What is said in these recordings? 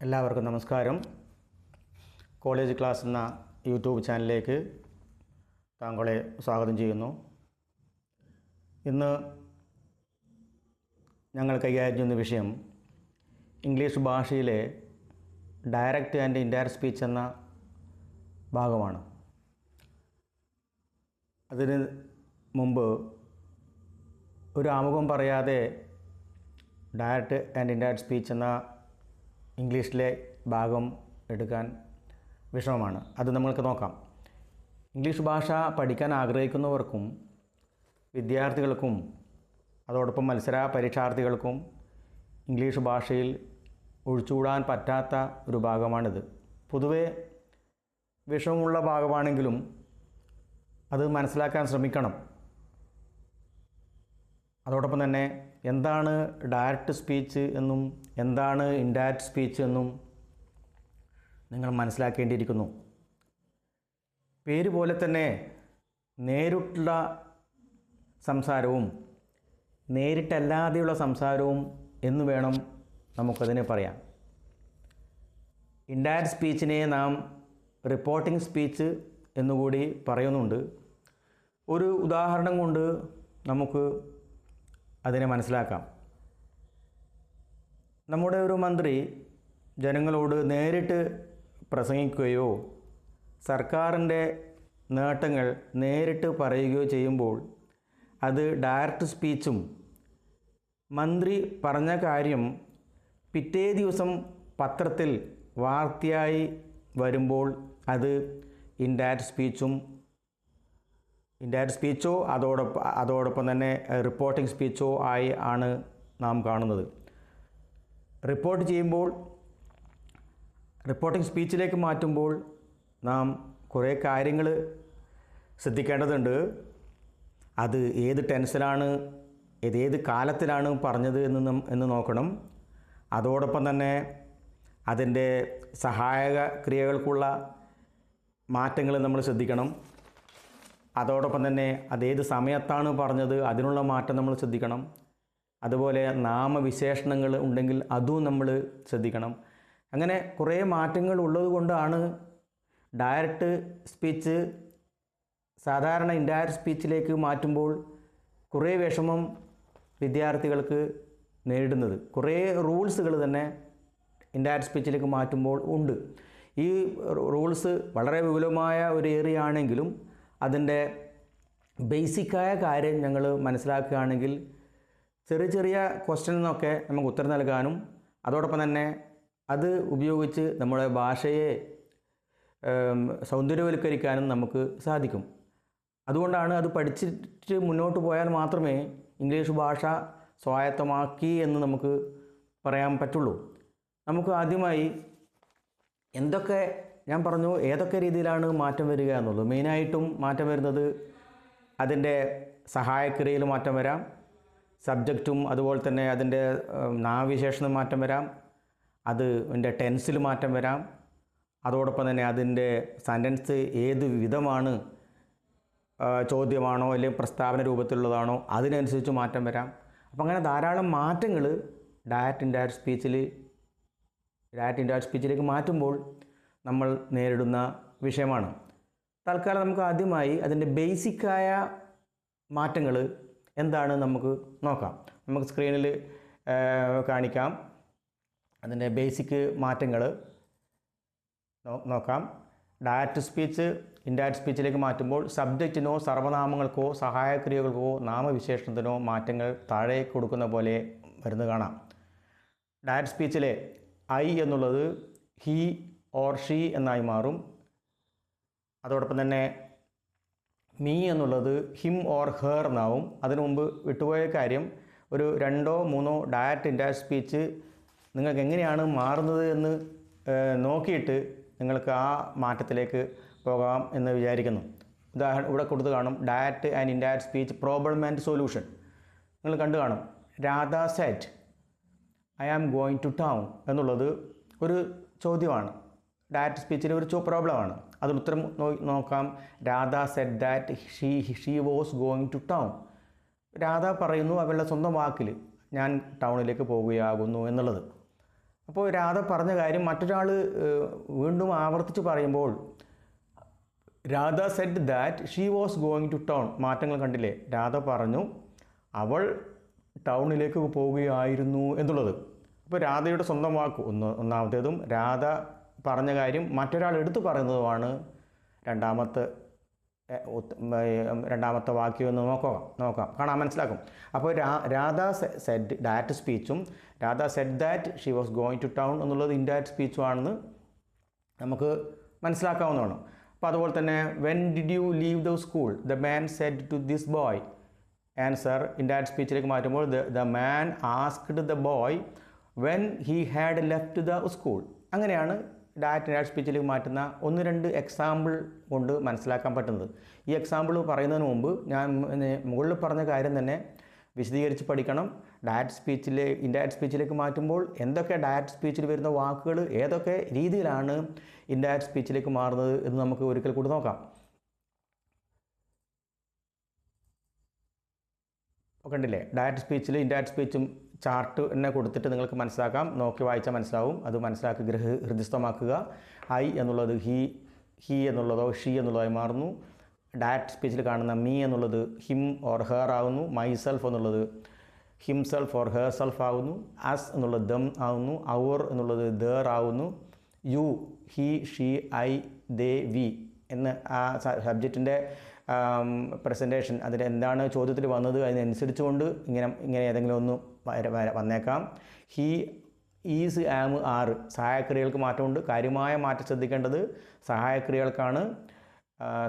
എല്ലാവർക്കും നമസ്കാരം. College class എന്ന യൂട്യൂബ് ചാനലിലേക്ക് താങ്കളെ സ്വാഗതം ചെയ്യുന്നു. ഇന്ന് ഞങ്ങൾ കൈകാര്യം ചെയ്യുന്ന വിഷയം ഇംഗ്ലീഷ് ഭാഷയിലെ ഡയറക്റ്റ് ആൻഡ് ഇൻഡയറക്റ്റ് സ്പീച്ച് എന്ന ഭാഗമാണ്. അതിന് മുമ്പ് ഒരു ആമുഖം പറയാതെ ഡയറക്റ്റ് ആൻഡ് ഇൻഡയറക്റ്റ് സ്പീച്ച് എന്ന ഇംഗ്ലീഷിലെ ഭാഗം എടുക്കാൻ വിഷമമാണ്. അത് നമ്മൾക്ക് നോക്കാം. ഇംഗ്ലീഷ് ഭാഷ പഠിക്കാൻ ആഗ്രഹിക്കുന്നവർക്കും വിദ്യാർത്ഥികൾക്കും അതോടൊപ്പം മത്സര പരീക്ഷാർത്ഥികൾക്കും ഇംഗ്ലീഷ് ഭാഷയിൽ ഒഴിച്ചുകൂടാൻ പറ്റാത്ത ഒരു ഭാഗമാണിത്. പൊതുവെ വിഷമമുള്ള ഭാഗമാണെങ്കിലും അത് മനസ്സിലാക്കാൻ ശ്രമിക്കണം. അതോടൊപ്പം തന്നെ എന്താണ് ഡയറക്റ്റ് സ്പീച്ച് എന്നും എന്താണ് ഇൻഡയറക്റ്റ് സ്പീച്ച് എന്നും നിങ്ങൾ മനസ്സിലാക്കേണ്ടിയിരിക്കുന്നു. പേര് പോലെ തന്നെ നേരിട്ടുള്ള സംസാരവും നേരിട്ടല്ലാതെയുള്ള സംസാരവും എന്ന് വേണം നമുക്കതിനെ പറയാം. ഇൻഡയറക്റ്റ് സ്പീച്ചിനെ നാം റിപ്പോർട്ടിംഗ് സ്പീച്ച് എന്നുകൂടി പറയുന്നുണ്ട്. ഒരു ഉദാഹരണം കൊണ്ട് നമുക്ക് അതിനെ മനസ്സിലാക്കാം. നമ്മുടെ ഒരു മന്ത്രി ജനങ്ങളോട് നേരിട്ട് പ്രസംഗിക്കുകയോ സർക്കാരിൻ്റെ നേട്ടങ്ങൾ നേരിട്ട് പറയുകയോ ചെയ്യുമ്പോൾ അത് ഡയറക്റ്റ് സ്പീച്ചും, മന്ത്രി പറഞ്ഞ കാര്യം പിറ്റേ ദിവസം പത്രത്തിൽ വാർത്തയായി വരുമ്പോൾ അത് ഇൻഡയറക്റ്റ് സ്പീച്ചോ അതോടൊപ്പം തന്നെ റിപ്പോർട്ടിംഗ് സ്പീച്ചോ ആയി ആണ് നാം കാണുന്നത്. റിപ്പോർട്ടിംഗ് സ്പീച്ചിലേക്ക് മാറ്റുമ്പോൾ നാം കുറേ കാര്യങ്ങൾ ശ്രദ്ധിക്കേണ്ടതുണ്ട്. അത് ഏത് ടെൻസിലാണ്, ഏത് കാലത്തിലാണ് പറഞ്ഞത് എന്ന് നോക്കണം. അതോടൊപ്പം തന്നെ അതിൻ്റെ സഹായക ക്രിയകൾക്കുള്ള മാറ്റങ്ങൾ നമ്മൾ ശ്രദ്ധിക്കണം. അതോടൊപ്പം തന്നെ അതേത് സമയത്താണ് പറഞ്ഞത് അതിനുള്ള മാറ്റം നമ്മൾ ശ്രദ്ധിക്കണം. അതുപോലെ നാമവിശേഷണങ്ങൾ ഉണ്ടെങ്കിൽ അതും നമ്മൾ ശ്രദ്ധിക്കണം. അങ്ങനെ കുറേ മാറ്റങ്ങൾ ഉള്ളത് കൊണ്ടാണ് ഡയറക്റ്റ് സ്പീച്ച് സാധാരണ ഇൻഡയറക്റ്റ് സ്പീച്ചിലേക്ക് മാറ്റുമ്പോൾ കുറേ വിഷമം വിദ്യാർത്ഥികൾക്ക് നേരിടുന്നത്. കുറേ റൂൾസുകൾ തന്നെ ഇൻഡയറക്റ്റ് സ്പീച്ചിലേക്ക് മാറ്റുമ്പോൾ ഉണ്ട്. ഈ റൂൾസ് വളരെ വിപുലമായ ഒരു ഏരിയ ആണെങ്കിലും അതിൻ്റെ ബേസിക്കായ കാര്യം ഞങ്ങൾ മനസ്സിലാക്കുകയാണെങ്കിൽ ചെറിയ ചെറിയ ക്വസ്റ്റ്യനൊക്കെ നമുക്ക് ഉത്തരം നൽകാനും അതോടൊപ്പം തന്നെ അത് ഉപയോഗിച്ച് നമ്മുടെ ഭാഷയെ സൗന്ദര്യവൽക്കരിക്കാനും നമുക്ക് സാധിക്കും. അതുകൊണ്ടാണ് അത് പഠിച്ചിട്ട് മുന്നോട്ട് പോയാൽ മാത്രമേ ഇംഗ്ലീഷ് ഭാഷ സ്വായത്തമാക്കി എന്ന് നമുക്ക് പറയാൻ പറ്റുള്ളൂ. നമുക്ക് ആദ്യമായി ഞാൻ പറഞ്ഞു ഏതൊക്കെ രീതിയിലാണ് മാറ്റം വരിക എന്നുള്ളത്. മെയിനായിട്ടും മാറ്റം വരുന്നത് അതിൻ്റെ സഹായക്രിയയിൽ മാറ്റം വരാം, സബ്ജക്റ്റും അതുപോലെ തന്നെ അതിൻ്റെ നാമവിശേഷണം മാറ്റം വരാം, അതിൻ്റെ ടെൻസിൽ മാറ്റം വരാം, അതോടൊപ്പം തന്നെ അതിൻ്റെ സെൻറ്റൻസ് ഏത് വിധമാണ്, ചോദ്യമാണോ അല്ലെങ്കിൽ പ്രസ്താവന രൂപത്തിലുള്ളതാണോ അതിനനുസരിച്ച് മാറ്റം വരാം. അപ്പം അങ്ങനെ ധാരാളം മാറ്റങ്ങൾ ഡയറക്റ്റ് ഇൻഡയറക്റ്റ് സ്പീച്ചിലേക്ക് മാറ്റുമ്പോൾ നമ്മൾ നേരിടുന്ന വിഷയമാണ്. തൽക്കാലം നമുക്ക് ആദ്യമായി അതിൻ്റെ ബേസിക്കായ മാറ്റങ്ങൾ എന്താണ് നമുക്ക് നോക്കാം. നമുക്ക് സ്ക്രീനിൽ കാണിക്കാം. അതിൻ്റെ ബേസിക് മാറ്റങ്ങൾ നോക്കാം. ഡയറക്റ്റ് സ്പീച്ച് ഇൻഡയറക്റ്റ് സ്പീച്ചിലേക്ക് മാറ്റുമ്പോൾ സബ്ജക്റ്റിനോ സർവ്വനാമങ്ങൾക്കോ സഹായക്രിയകൾക്കോ നാമവിശേഷണത്തിനോ മാറ്റങ്ങൾ താഴെ കൊടുക്കുന്ന പോലെ വരുന്നത് കാണാം. ഡയറക്റ്റ് സ്പീച്ചിലെ ഐ എന്നുള്ളത് ഹി ഓർ ഷീ എന്നായി മാറും. അതോടൊപ്പം തന്നെ മീ എന്നുള്ളത് ഹിം ഓർ ഹെർ എന്നാവും. അതിനു മുമ്പ് വിട്ടുപോയ കാര്യം, ഒരു 2-3 ഡയറക്റ്റ് ഇൻഡയറക്റ്റ് സ്പീച്ച് നിങ്ങൾക്ക് എങ്ങനെയാണ് മാറുന്നത് എന്ന് നോക്കിയിട്ട് നിങ്ങൾക്ക് ആ മാറ്റത്തിലേക്ക് പോകാം എന്ന് വിചാരിക്കുന്നു. ഉദാഹരണം ഇവിടെ കൊടുത്ത് കാണും. Direct and indirect speech problem and solution നിങ്ങൾ കണ്ടു കാണും. Radha said I am going to town എന്നുള്ളത് ഒരു ചോദ്യമാണ്. ഡയറക്റ്റ് സ്പീച്ചിന് ഒരു പ്രോബ്ലമാണ്. അതിന് ഉത്തരം നോക്കാം. Radha said that she was going to town. Radha പറയുന്നു അവളുടെ സ്വന്തം വാക്കിൽ ഞാൻ ടൗണിലേക്ക് പോവുകയാകുന്നു എന്നുള്ളത്. അപ്പോൾ രാധ പറഞ്ഞ കാര്യം മറ്റൊരാൾ വീണ്ടും ആവർത്തിച്ച് പറയുമ്പോൾ Radha said that she was going to town. മാറ്റങ്ങൾ കണ്ടില്ലേ? രാധ പറഞ്ഞു അവൾ ടൗണിലേക്ക് പോവുകയായിരുന്നു എന്നുള്ളത്. അപ്പോൾ രാധയുടെ സ്വന്തം വാക്ക് ഒന്നാമത്തേതും രാധ പറഞ്ഞ കാര്യം മറ്റൊരാൾ എടുത്തു പറയുന്നതുമാണ് രണ്ടാമത്തെ വാക്യം എന്ന് നോക്കാം കാണാൻ മനസ്സിലാക്കും. അപ്പോൾ രാധ സെഡ് ദാറ്റ് സ്പീച്ചും Radha said that she was going to town എന്നുള്ളത് ഇൻഡയറക്റ്റ് സ്പീച്ചും ആണെന്ന് നമുക്ക് മനസ്സിലാക്കാവുന്നതാണ്. അപ്പോൾ അതുപോലെ തന്നെ when did you leave the school the man said to this boy. Answer indirect സ്പീച്ചിലേക്ക് മാറ്റുമ്പോൾ the man asked the boy when he had left the school. അങ്ങനെയാണ് ഇൻഡയറക്റ്റ് സ്പീച്ചിലേക്ക് മാറ്റുന്ന 1-2 എക്സാമ്പിൾ കൊണ്ട് മനസ്സിലാക്കാൻ പറ്റുന്നത്. ഈ എക്സാമ്പിൾ പറയുന്നതിന് മുമ്പ് ഞാൻ മുകളിൽ പറഞ്ഞ കാര്യം തന്നെ വിശദീകരിച്ച് പഠിക്കണം. ഇൻഡയറക്റ്റ് സ്പീച്ചിലേക്ക് മാറ്റുമ്പോൾ എന്തൊക്കെ ഡയറക്റ്റ് സ്പീച്ചിൽ വരുന്ന വാക്കുകൾ ഏതൊക്കെ രീതിയിലാണ് ഇൻഡയറക്റ്റ് സ്പീച്ചിലേക്ക് മാറുന്നത് എന്ന് നമുക്ക് ഒരിക്കൽ കൂടി നോക്കാം. കണ്ടില്ലേ? ഡയറക്റ്റ് സ്പീച്ചിൽ ഇൻഡയറക്റ്റ് സ്പീച്ചും ചാർട്ട് തന്നെ കൊടുത്തിട്ട് നിങ്ങൾക്ക് മനസ്സിലാക്കാം. നോക്കി വായിച്ചാൽ മനസ്സിലാവും. അത് മനസ്സിലാക്കി ഹൃദയസ്ഥമാക്കുക. ഐ എന്നുള്ളത് ഹി എന്നുള്ളതോ ഷീ എന്നുള്ളതായി മാറുന്നു. ഡയറക്റ്റ് സ്പീച്ചിൽ കാണുന്ന മീ എന്നുള്ളത് ഹിം ഓർ ഹെർ ആകുന്നു. മൈസെൽഫ് എന്നുള്ളത് ഹിംസെൽഫ് ഓർ ഹെർ സെൽഫ് ആകുന്നു. അസ് എന്നുള്ളത് ദം ആകുന്നു. അവർ എന്നുള്ളത് ദർ ആകുന്നു. You, he, she, I, they, we എന്ന് ആ സബ്ജക്റ്റിൻ്റെ പ്രസൻറ്റേഷൻ അതിൽ എന്താണ് ചോദ്യത്തിൽ വന്നത് അതിനനുസരിച്ചുകൊണ്ട് ഇങ്ങനെ ഏതെങ്കിലും ഒന്ന് വന്നേക്കാം. ഹി, ഈസ്, ആം, ആർ സഹായക്രിയകൾക്ക് മാറ്റമുണ്ട്. കാര്യമായ മാറ്റം ശ്രദ്ധിക്കേണ്ടത് സഹായക്രിയകൾക്കാണ്.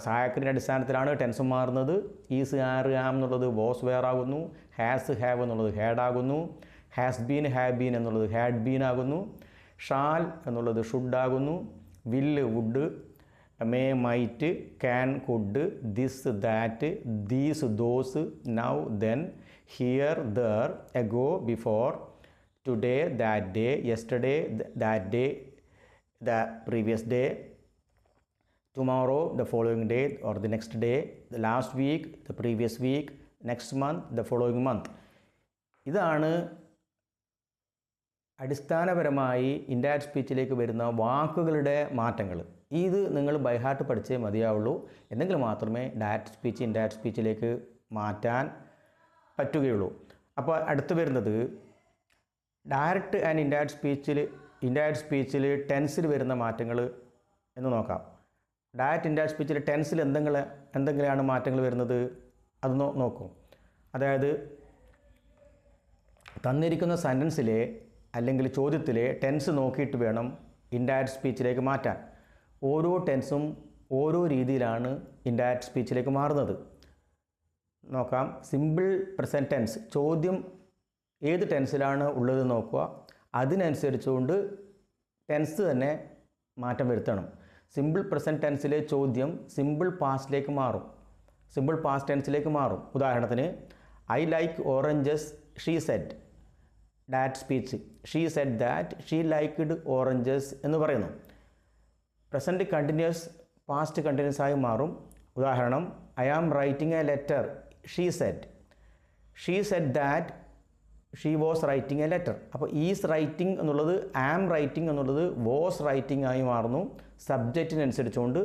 സഹായക്രിയയുടെ അടിസ്ഥാനത്തിലാണ് ടെൻസും മാറുന്നത്. ഈസ്, ആർ, ആം എന്നുള്ളത് വാസ് വെയർ ആകുന്നു. ഹാസ്, ഹാവ് എന്നുള്ളത് ഹാഡ് ആകുന്നു. ഹാസ് ബീൻ, ഹാവ് ബീൻ എന്നുള്ളത് ഹാഡ് ബീൻ ആകുന്നു. ഷാൽ എന്നുള്ളത് ഷുഡ് ആകുന്നു. Will would. May, might. Can, could. This, that. These, those. Now, then. Here, there. Ago, before. Today, that day. Yesterday, that day, the previous day. tomorrow, the following day or the next day. The last week, the previous week. next month, the following month. ഇതാണ് അടിസ്ഥാനപരമായി indirect സ്പീച്ചിലേക്ക് വരുന്ന വാക്കുകളുടെ മാറ്റങ്ങൾ. ഇത് നിങ്ങൾ by heart പഠിച്ചേ മതിയാവുള്ളൂ. എന്നെങ്കിൽ മാത്രമേ ഡയറക്റ്റ് സ്പീച്ച് ഇൻഡയറക്റ്റ് സ്പീച്ചിലേക്ക് മാറ്റാൻ പറ്റുകയുള്ളൂ. അപ്പോൾ അടുത്ത് വരുന്നത് ഡയറക്റ്റ് ആൻഡ് ഇൻഡയറക്റ്റ് സ്പീച്ചിൽ ടെൻസിൽ വരുന്ന മാറ്റങ്ങൾ എന്ന് നോക്കാം. ഡയറക്റ്റ് ഇൻഡയറക്റ്റ് സ്പീച്ചിൽ ടെൻസിൽ എന്തെങ്കിലാണ് മാറ്റങ്ങൾ വരുന്നത് അത് നോക്കും. അതായത് തന്നിരിക്കുന്ന സെൻറ്റൻസിലെ അല്ലെങ്കിൽ ചോദ്യത്തിലെ ടെൻസ് നോക്കിയിട്ട് വേണം ഇൻഡയറക്റ്റ് സ്പീച്ചിലേക്ക് മാറ്റാൻ. ഓരോ ടെൻസും ഓരോ രീതിയിലാണ് ഇൻഡയറക്റ്റ് സ്പീച്ചിലേക്ക് മാറുന്നത്. നോക്കാം. സിമ്പിൾ പ്രസൻറ്റ് ടെൻസ്, ചോദ്യം ഏത് ടെൻസിലാണ് ഉള്ളത് നോക്കുക. അതിനനുസരിച്ചുകൊണ്ട് ടെൻസ് തന്നെ മാറ്റം വരുത്തണം. സിമ്പിൾ പ്രസൻറ്റ് ടെൻസിലെ ചോദ്യം സിമ്പിൾ പാസ്റ്റിലേക്ക് മാറും, സിമ്പിൾ പാസ്റ്റ് ടെൻസിലേക്ക് മാറും. ഉദാഹരണത്തിന് I like oranges she said. Direct speech she said that she liked oranges എന്ന് പറയുന്നു. പ്രസൻറ്റ് കണ്ടിന്യൂസ് പാസ്റ്റ് കണ്ടിന്യൂസ് ആയി മാറും. ഉദാഹരണം I am writing a letter she said that she was writing a letter. അപ്പോൾ is writing എന്നുള്ളത് am writing എന്നുള്ളത് was writing ആയി മാറുന്നു സബ്ജക്റ്റിനനുസരിച്ചുകൊണ്ട്.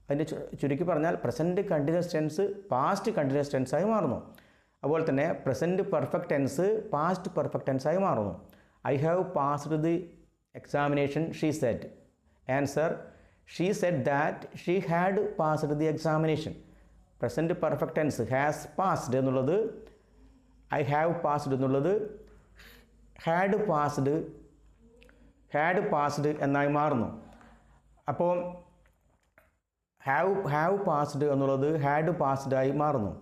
അതിൻ്റെ ചുരുക്കി പറഞ്ഞാൽ present continuous tense past continuous tense ആയി മാറുന്നു. അതുപോലെ തന്നെ present perfect tense past perfect tense ആയി മാറുന്നു. I have passed the examination she said. Answer she said that she had passed the examination. Present perfect tense has passed എന്നുള്ളത് I have passed എന്നുള്ളത് had passed എന്നായി മാറുന്നു. അപ്പോൾ have passed എന്നുള്ളത് had passed ആയി മാറുന്നു.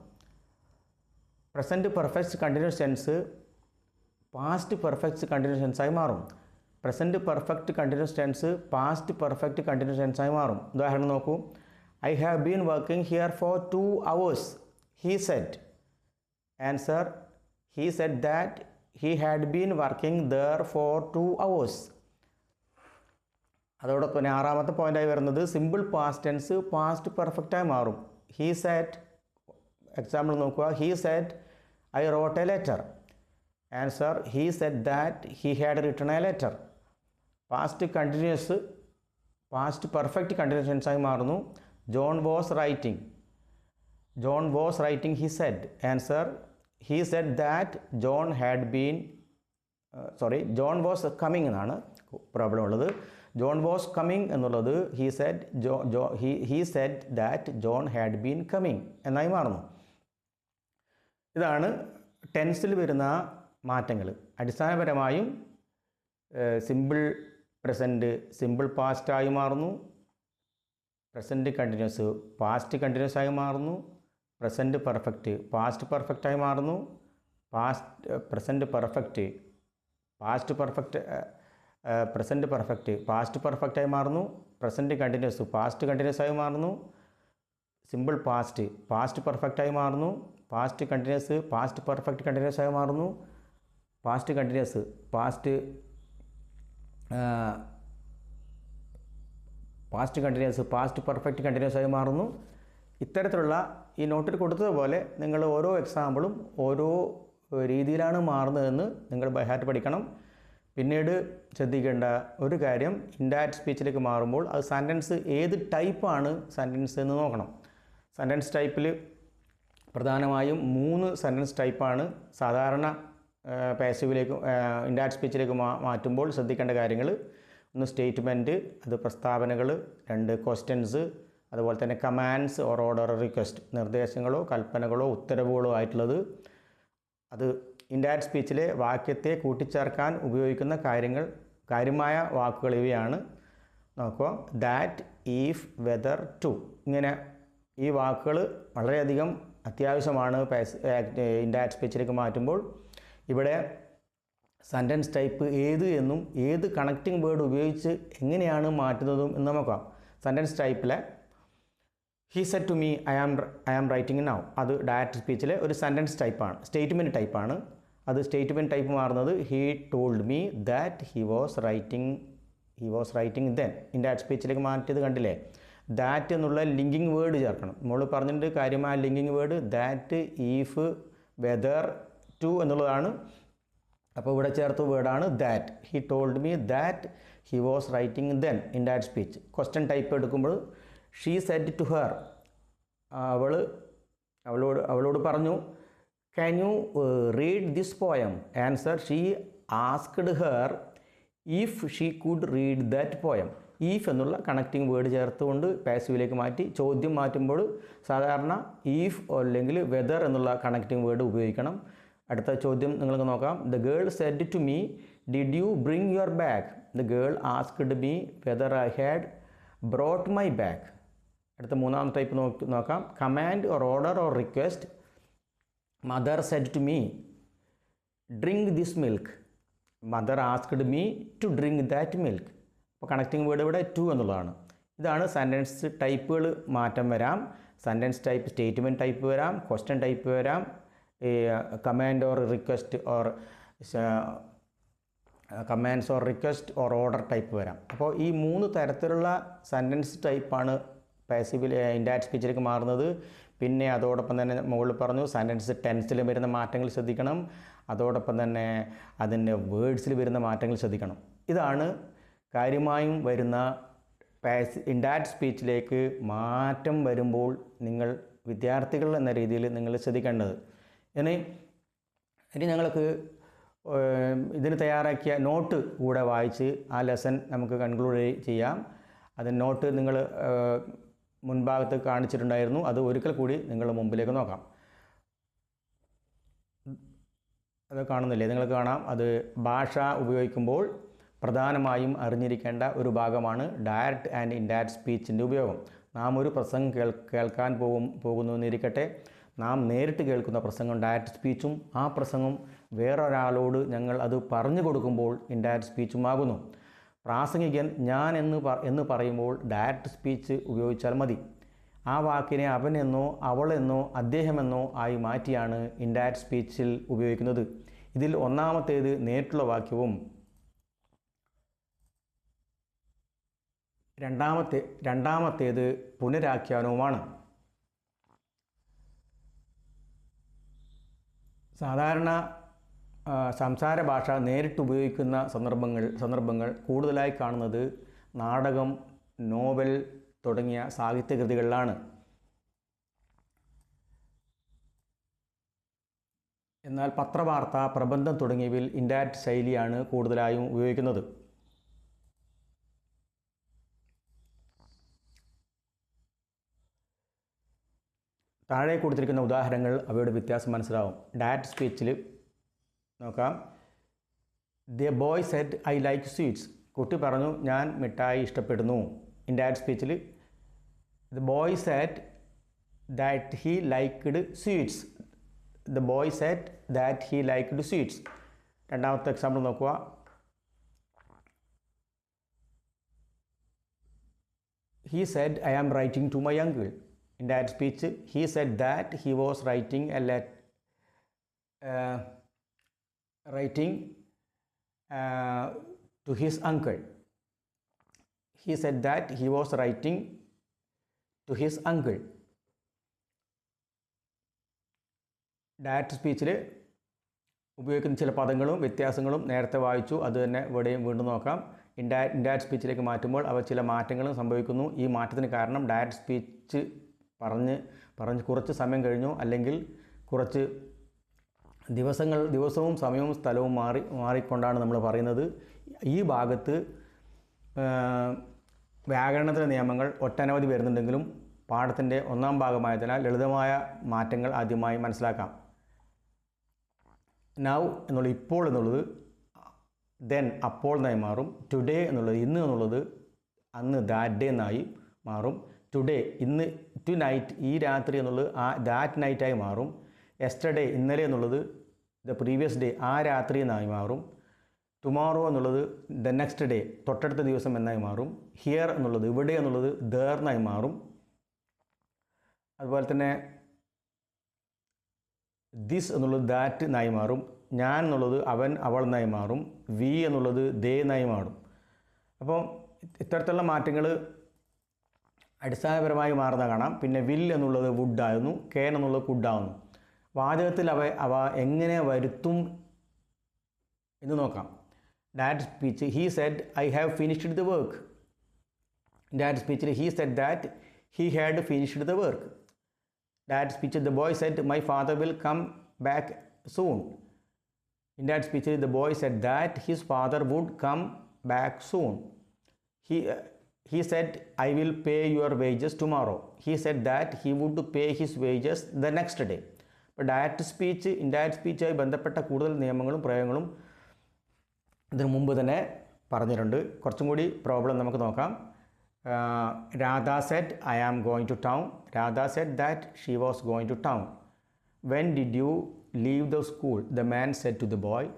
Present perfect continuous tense past perfect continuous ടെൻസായി മാറും. Present perfect continuous tense past perfect continuous ടെൻസായി മാറും. ഉദാഹരണം നോക്കൂ. I have been working here for 2 hours he Z. Answer he said that he had been working there for 2 hours. അതോടൊപ്പം തന്നെ ആറാമത്തെ പോയിൻ്റായി വരുന്നത് സിമ്പിൾ പാസ്റ്റ് ടെൻസ് പാസ്റ്റ് പെർഫെക്റ്റായി മാറും. ഹീ സെഡ്, എക്സാമ്പിൾ നോക്കുക. He said I wrote a letter. Answer he said that he had written a letter. Past continuous past perfect continuous ടെൻസായി മാറുന്നു. John was writing. John was writing he said. Answer he said that John had been John was coming എന്നാണ് problem ഉള്ളത്. John was coming എന്നുള്ളത് he said that John had been coming എന്നായി മാറുന്നു. ഇതാണ് ടെൻസിൽ വരുന്ന മാറ്റങ്ങൾ. അടിസ്ഥാനപരമായും സിമ്പിൾ പ്രസൻറ്റ് സിമ്പിൾ പാസ്റ്റായി മാറുന്നു, പ്രസൻറ്റ് കണ്ടിന്യൂസ് പാസ്റ്റ് കണ്ടിന്യൂസ് ആയി മാറുന്നു, പ്രസൻറ്റ് പെർഫെക്റ്റ് പാസ്റ്റ് പെർഫെക്റ്റായി മാറുന്നു, പ്രസൻറ്റ് പെർഫെക്റ്റ് പാസ്റ്റ് പെർഫെക്റ്റായി മാറുന്നു, പ്രസൻറ്റ് കണ്ടിന്യൂസ് പാസ്റ്റ് കണ്ടിന്യൂസ് ആയി മാറുന്നു, സിമ്പിൾ പാസ്റ്റ് പെർഫെക്റ്റായി മാറുന്നു, past continuous past perfect continuous ആയി മാറുന്നു, past continuous past perfect continuous ആയി മാറുന്നു. ഇത്തരത്തിലുള്ള ഈ നോട്ടിൽ കൊടുത്തതുപോലെ നിങ്ങൾ ഓരോ എക്സാമ്പിളും ഓരോ രീതിയിലാണ് മാറുന്നതെന്ന് നിങ്ങൾ ബൈ ഹാർട്ട് പഠിക്കണം. പിന്നീട് ശ്രദ്ധിക്കേണ്ട ഒരു കാര്യം, ഇൻഡയറക്റ്റ് സ്പീച്ചിലേക്ക് മാറുമ്പോൾ അത് സെൻറ്റൻസ് ഏത് ടൈപ്പാണ് സെൻറ്റൻസ് എന്ന് നോക്കണം. സെൻറ്റൻസ് ടൈപ്പിൽ പ്രധാനമായും 3 സെൻറ്റൻസ് ടൈപ്പാണ് സാധാരണ പാസീവിലേക്ക് ഇൻഡയറക്റ്റ് സ്പീച്ചിലേക്ക് മാറ്റുമ്പോൾ ശ്രദ്ധിക്കേണ്ട കാര്യങ്ങൾ. ഒന്ന് സ്റ്റേറ്റ്മെൻറ്റ്, അത് പ്രസ്താവനകൾ. 2 ക്വസ്റ്റ്യൻസ്, അതുപോലെ തന്നെ കമാൻഡ്സ് ഓർ ഓർഡർ റിക്വസ്റ്റ്, നിർദ്ദേശങ്ങളോ കൽപ്പനകളോ ഉത്തരവുകളോ ആയിട്ടുള്ളത്. അത് ഇൻഡയറക്റ്റ് സ്പീച്ചിലെ വാക്യത്തെ കൂട്ടിച്ചേർക്കാൻ ഉപയോഗിക്കുന്ന കാര്യമായ വാക്കുകൾ ഇവയാണ്. നോക്കുക, ദാറ്റ്, ഈഫ്, വെദർ, ടു. ഇങ്ങനെ ഈ വാക്കുകൾ വളരെയധികം അത്യാവശ്യമാണ് ഇൻഡയറക്റ്റ് സ്പീച്ചിലേക്ക് മാറ്റുമ്പോൾ. ഇവിടെ സെൻറ്റൻസ് ടൈപ്പ് ഏത് എന്നും ഏത് കണക്റ്റിംഗ് വേർഡ് ഉപയോഗിച്ച് എങ്ങനെയാണ് മാറ്റുന്നതും എന്ന് നോക്കാം. സെൻറ്റൻസ് ടൈപ്പിലെ he said to me I am writing now, അത് ഡയറക്റ്റ് സ്പീച്ചിലെ ഒരു സെൻറ്റൻസ് ടൈപ്പാണ്, സ്റ്റേറ്റ്മെൻറ്റ് ടൈപ്പാണ്. അത് സ്റ്റേറ്റ്മെൻറ്റ് ടൈപ്പ് മാറുന്നത് he told me that he was writing then. Indirect സ്പീച്ചിലേക്ക് മാറ്റിയത് കണ്ടില്ലേ? ദാറ്റ് എന്നുള്ള ലിങ്കിങ് വേർഡ് ചേർക്കണം. നമ്മൾ പറഞ്ഞിട്ടുണ്ട് കാര്യമായ linking word that, if, whether, to എന്നുള്ളതാണ്. അപ്പോൾ ഇവിടെ ചേർത്ത വേർഡാണ് that. He told me that he was writing then. Indirect speech question type എടുക്കുമ്പോൾ ഷീ സെഡ് ടു ഹെർ, അവളോട് പറഞ്ഞു can you read this poem. Answer she asked her if she could read that poem. If എന്നുള്ള connecting word ചേർത്തുകൊണ്ട് പാസീവിലേക്ക് മാറ്റി. ചോദ്യം മാറ്റുമ്പോൾ സാധാരണ ഈഫ് അല്ലെങ്കിൽ വെദർ എന്നുള്ള കണക്റ്റിംഗ് വേർഡ് ഉപയോഗിക്കണം. അടുത്ത ചോദ്യം നിങ്ങൾക്ക് നോക്കാം. The girl said to me did you bring your bag. The girl asked me whether I had brought my bag. അടുത്ത 3ാമത്തെ ടൈപ്പ് നോക്കാം. Command or order or request. Mother said to me drink this milk. Mother asked me to drink that milk. അപ്പോൾ connecting word ഇവിടെ to എന്നുള്ളതാണ്. ഇതാണ് sentence ടൈപ്പുകൾ മാറ്റം വരാം. സെൻറ്റൻസ് ടൈപ്പ് സ്റ്റേറ്റ്മെൻറ്റ് ടൈപ്പ് വരാം, ക്വസ്റ്റ്യൻ ടൈപ്പ് വരാം, command or request or order type വരാം. അപ്പോൾ ഈ 3 തരത്തിലുള്ള സെൻറ്റൻസ് ടൈപ്പാണ് പാസീവിൽ ഇൻഡയറക്റ്റ് സ്പീച്ചിലേക്ക് മാറുന്നത്. പിന്നെ അതോടൊപ്പം തന്നെ മുകളിൽ പറഞ്ഞു സെൻറ്റൻസ് ടെൻസിൽ വരുന്ന മാറ്റങ്ങൾ ശ്രദ്ധിക്കണം. അതോടൊപ്പം തന്നെ അതിൻ്റെ വേർഡ്സിൽ വരുന്ന മാറ്റങ്ങൾ ശ്രദ്ധിക്കണം. ഇതാണ് കാര്യമായും വരുന്ന ഇൻഡയറക്റ്റ് സ്പീച്ചിലേക്ക് മാറ്റം വരുമ്പോൾ നിങ്ങൾ വിദ്യാർത്ഥികൾ എന്ന രീതിയിൽ നിങ്ങൾ ശ്രദ്ധിക്കേണ്ടത്. ഇനി ഞങ്ങൾക്ക് ഇതിന് തയ്യാറാക്കിയ നോട്ട് കൂടെ വായിച്ച് ആ ലെസൺ നമുക്ക് കൺക്ലൂഡ് ചെയ്യാം. അത് നോട്ട് നിങ്ങൾ മുൻഭാഗത്ത് കാണിച്ചിട്ടുണ്ടായിരുന്നു. അത് ഒരിക്കൽ കൂടി നിങ്ങളുടെ മുമ്പിലേക്ക് നോക്കാം. അത് കാണുന്നില്ലേ? നിങ്ങൾക്ക് കാണാം. അത് ഭാഷ ഉപയോഗിക്കുമ്പോൾ പ്രധാനമായും അറിഞ്ഞിരിക്കേണ്ട ഒരു ഭാഗമാണ് ഡയറക്റ്റ് ആൻഡ് ഇൻഡയറക്റ്റ് സ്പീച്ചിൻ്റെ ഉപയോഗം. നാം ഒരു പ്രസംഗം കേൾക്കാൻ പോകുന്നു എന്നിരിക്കട്ടെ. നാം നേരിട്ട് കേൾക്കുന്ന പ്രസംഗം ഡയറക്റ്റ് സ്പീച്ചും ആ പ്രസംഗം വേറൊരാളോട് ഞങ്ങൾ അത് പറഞ്ഞു കൊടുക്കുമ്പോൾ ഇൻഡയറക്റ്റ് സ്പീച്ചും ആകുന്നു. പ്രാസംഗികൻ ഞാൻ എന്ന് പറയുമ്പോൾ ഡയറക്റ്റ് സ്പീച്ച് ഉപയോഗിച്ചാൽ മതി. ആ വാക്കിനെ അവനെന്നോ അവളെന്നോ അദ്ദേഹമെന്നോ ആയി മാറ്റിയാണ് ഇൻഡയറക്റ്റ് സ്പീച്ചിൽ ഉപയോഗിക്കുന്നത്. ഇതിൽ ഒന്നാമത്തേത് നേരിട്ടുള്ള വാക്യവും രണ്ടാമത്തേത് പുനരാഖ്യാനവുമാണ്. സാധാരണ സംസാര ഭാഷ നേരിട്ട് ഉപയോഗിക്കുന്ന സന്ദർഭങ്ങൾ കൂടുതലായി കാണുന്നത് നാടകം, നോവൽ തുടങ്ങിയ സാഹിത്യകൃതികളിലാണ്. എന്നാൽ പത്രവാർത്ത, പ്രബന്ധം തുടങ്ങിയവയിൽ ഇൻഡയറക്റ്റ് ശൈലിയാണ് കൂടുതലായും ഉപയോഗിക്കുന്നത്. താഴെ കൊടുത്തിരിക്കുന്ന ഉദാഹരണങ്ങൾ അവയുടെ വ്യത്യാസം മനസ്സിലാവും. ഡയറക്റ്റ് സ്പീച്ചിൽ നോക്കാം. The boy said I like sweets. കുട്ടി പറഞ്ഞു ഞാൻ മിഠായി ഇഷ്ടപ്പെടുന്നു. ഇൻഡയറക്റ്റ് സ്പീച്ചിൽ the boy said that he liked sweets. The boy said that he liked sweets. രണ്ടാമത്തെ എക്സാമ്പിൾ നോക്കുക. He said I am writing to my uncle. Indirect speech, he said that he was writing to his uncle. He said that he was writing to his uncle. Direct സ്പീച്ചിൽ ഉപയോഗിക്കുന്ന ചില പദങ്ങളും വ്യത്യാസങ്ങളും നേരത്തെ വായിച്ചു, അത് തന്നെ ഇവിടെയും വീണ്ടും നോക്കാം. ഇൻഡയറക്റ്റ് സ്പീച്ചിലേക്ക് മാറ്റുമ്പോൾ അവ ചില മാറ്റങ്ങളും സംഭവിക്കുന്നു. ഈ മാറ്റത്തിന് കാരണം ഡയറക്റ്റ് സ്പീച്ച് പറഞ്ഞ് കുറച്ച് സമയം കഴിഞ്ഞു, അല്ലെങ്കിൽ കുറച്ച് ദിവസവും സമയവും സ്ഥലവും മാറിക്കൊണ്ടാണ് നമ്മൾ പറയുന്നത്. ഈ ഭാഗത്ത് വ്യാകരണത്തിലെ നിയമങ്ങൾ ഒട്ടനവധി വരുന്നുണ്ടെങ്കിലും പാഠത്തിൻ്റെ ഒന്നാം ഭാഗമായതിനാൽ ലളിതമായ മാറ്റങ്ങൾ ആദ്യമായി മനസ്സിലാക്കാം. നൗ എന്നുള്ള ഇപ്പോൾ എന്നുള്ളത് ദെൻ അപ്പോൾ എന്നായി മാറും. ടുഡേ എന്നുള്ളത് ഇന്ന് എന്നുള്ളത് അന്ന് ദാറ്റ് ഡേ എന്നായി മാറും. ടുഡേ ഇന്ന്, ടു നൈറ്റ് ഈ രാത്രി എന്നുള്ളത് ദാറ്റ് നൈറ്റായി മാറും. യെസ്റ്റർഡേ ഇന്നലെ എന്നുള്ളത് ദ പ്രീവിയസ് ഡേ ആ രാത്രി എന്നായി മാറും. ടുമോറോ എന്നുള്ളത് ദ നെക്സ്റ്റ് ഡേ തൊട്ടടുത്ത ദിവസം എന്നായി മാറും. ഹിയർ എന്നുള്ളത് ഇവിടെ എന്നുള്ളത് ദർ എന്നായി മാറും. അതുപോലെ തന്നെ ദിസ് എന്നുള്ളത് ദാറ്റ് എന്നായി മാറും. ഞാൻ എന്നുള്ളത് അവൻ അവൾ എന്നായി മാറും. വി എന്നുള്ളത് ദേ എന്നായി മാറും. അപ്പം ഇത്തരത്തിലുള്ള മാറ്റങ്ങൾ അടിസ്ഥാനപരമായി മാറുന്ന കാണാം. പിന്നെ വിൽ എന്നുള്ളത് വുഡ് ആയിരുന്നു, കേൻ എന്നുള്ളത് കുഡാവുന്നു. വാചകത്തിൽ അവ എങ്ങനെ വരുത്തും എന്ന് നോക്കാം. Direct speech he said I have finished the work. Direct സ്പീച്ചിൽ he said that he had finished the work. Direct സ്പീച്ചിൽ the boy said my father will come back soon. Indirect സ്പീച്ചിൽ the boy said that his father would come back soon. He said, I will pay your wages tomorrow. He said that he would pay his wages the next day. അപ്പോൾ direct speech, indirect സ്പീച്ചുമായി ബന്ധപ്പെട്ട കൂടുതൽ നിയമങ്ങളും പ്രയോഗങ്ങളും ഇതിനു മുമ്പ് തന്നെ പറഞ്ഞിട്ടുണ്ട്. കുറച്ചും കൂടി പ്രോബ്ലം നമുക്ക് നോക്കാം. Radha said I am going to town. Radha said that she was going to town. When did you leave the school? The man said to the boy.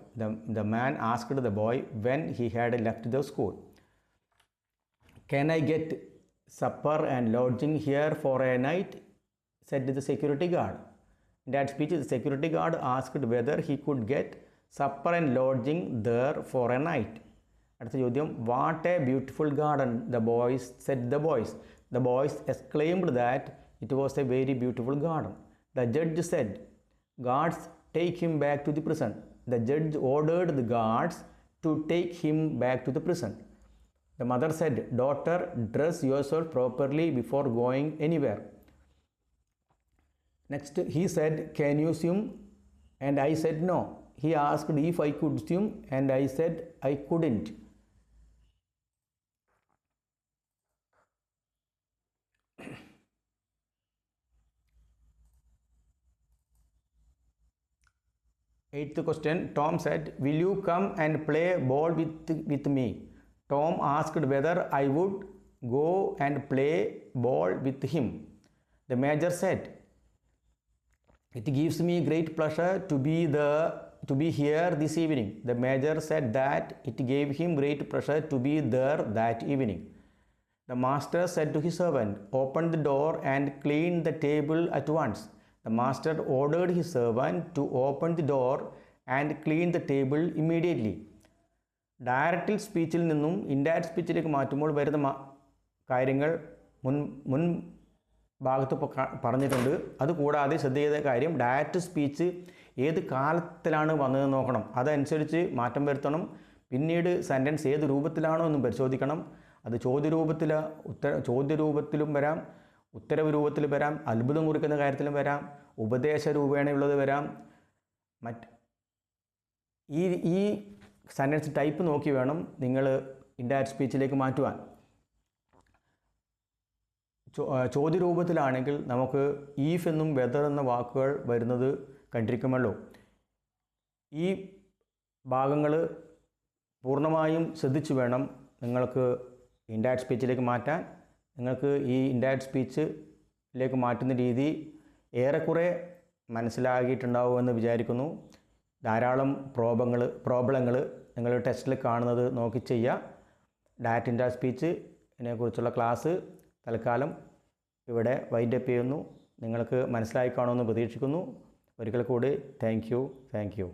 The man asked the boy when he had left the school. Can I get supper and lodging here for a night? Said the security guard. In that speech, the security guard asked whether he could get supper and lodging there for a night. അടുത്ത ചോദ്യം, what a beautiful garden, the boys said the boys. The boys exclaimed that it was a very beautiful garden. The judge said, guards, take him back to the prison. The judge ordered the guards to take him back to the prison. The mother said, daughter, dress yourself properly before going anywhere. Next, he said, can you swim? And I said no. He asked if I could swim, and I said I couldn't. Eighth question, Tom said, will you come and play ball with me? Tom asked whether I would go and play ball with him. The major said, it gives me great pleasure to be here this evening. The major said that it gave him great pleasure to be there that evening. The master said to his servant, open the door and clean the table at once. The master ordered his servant to open the door and clean the table immediately. Direct സ്പീച്ചിൽ നിന്നും indirect സ്പീച്ചിലേക്ക് മാറ്റുമ്പോൾ വരുന്ന കാര്യങ്ങൾ മുൻ ഭാഗത്ത് പറഞ്ഞിട്ടുണ്ട്. അതുകൂടാതെ ശ്രദ്ധിക്കുന്ന കാര്യം, ഡയറക്റ്റ് സ്പീച്ച് ഏത് കാലത്തിലാണ് വന്നതെന്ന് നോക്കണം, അതനുസരിച്ച് മാറ്റം വരുത്തണം. പിന്നീട് സെൻറ്റൻസ് ഏത് രൂപത്തിലാണോ എന്ന് പരിശോധിക്കണം. അത് ചോദ്യരൂപത്തിലും വരാം, ഉത്തരവ് രൂപത്തിൽ വരാം, അത്ഭുതം കുറിക്കുന്ന കാര്യത്തിലും വരാം, ഉപദേശ രൂപേണയുള്ളത് വരാം. ഈ സെൻറ്റൻസ് ടൈപ്പ് നോക്കി വേണം നിങ്ങൾ ഇൻഡയറക്റ്റ് സ്പീച്ചിലേക്ക് മാറ്റുവാൻ. ചോദ്യരൂപത്തിലാണെങ്കിൽ നമുക്ക് ഈഫ് എന്നും വെദർ എന്ന വാക്കുകൾ വരുന്നത് കണ്ടിരിക്കുമല്ലോ. ഈ ഭാഗങ്ങൾ പൂർണ്ണമായും ശ്രദ്ധിച്ചു വേണം നിങ്ങൾക്ക് ഇൻഡയറക്റ്റ് സ്പീച്ചിലേക്ക് മാറ്റാൻ. നിങ്ങൾക്ക് ഈ ഇൻഡയറക്റ്റ് സ്പീച്ചിലേക്ക് മാറ്റുന്ന രീതി ഏറെക്കുറെ മനസ്സിലാക്കിയിട്ടുണ്ടാവുമെന്ന് വിചാരിക്കുന്നു. ധാരാളം പ്രോബ്ലങ്ങൾ നിങ്ങൾ ടെസ്റ്റിൽ കാണുന്നത് നോക്കി ചെയ്യുക. ഡയറക്റ്റ് ഇൻഡയറക്റ്റ് സ്പീച്ചിനെ കുറിച്ചുള്ള ക്ലാസ് തൽക്കാലം ഇവിടെ വൈൻഡപ്പ് ചെയ്യുന്നു. നിങ്ങൾക്ക് മനസ്സിലായി കാണുമെന്ന് പ്രതീക്ഷിക്കുന്നു. ഒരിക്കൽ കൂടി താങ്ക് യു.